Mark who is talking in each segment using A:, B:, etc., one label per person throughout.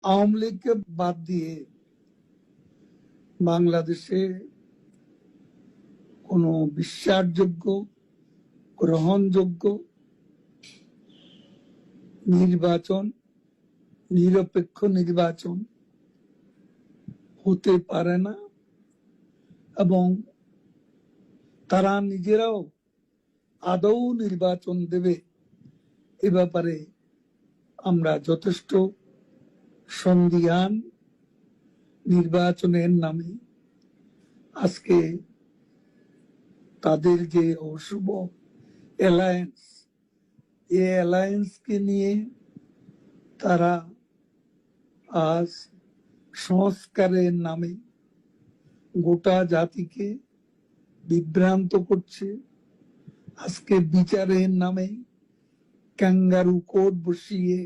A: আওয়ামী লীগকে বাদ দিয়ে বাংলাদেশে কোনো বিশ্বাসযোগ্য, গ্রহণযোগ্য নির্বাচন, নিরপেক্ষ নির্বাচন হতে পারে না এবং তারা নিজেরাও আদৌ নির্বাচন দেবে এ ব্যাপারে আমরা যথেষ্ট সন্দিহান। নির্বাচনের নামে আজকে তাদের যে অশুভ অ্যালায়েন্স, এই অ্যালায়েন্সকে নিয়ে তারা আজ সংস্কারের নামে গোটা জাতিকে বিভ্রান্ত করছে। আজকে বিচারের নামে ক্যাঙ্গারু কোর্ট বসিয়ে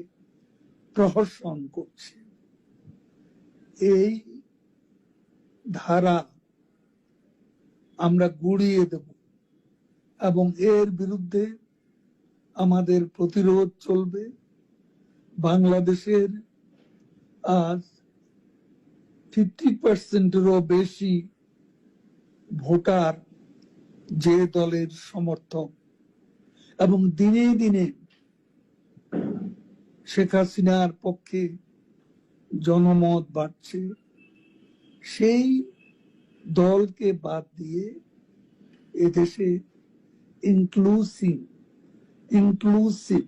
A: প্রহসন করছে। এই ধারা আমরা গুড়িয়ে দেব এবং এর বিরুদ্ধে আমাদের প্রতিরোধ চলবে। বাংলাদেশের আজ 50%-এরও বেশি ভোটার যে দলের সমর্থক এবং দিনে দিনে শেখ হাসিনার পক্ষে জনমত বাড়ছে, সেই দলকে বাদ দিয়ে এদেশে ইনক্লুসিভ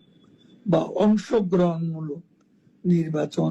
A: বা অংশগ্রহণমূলক নির্বাচন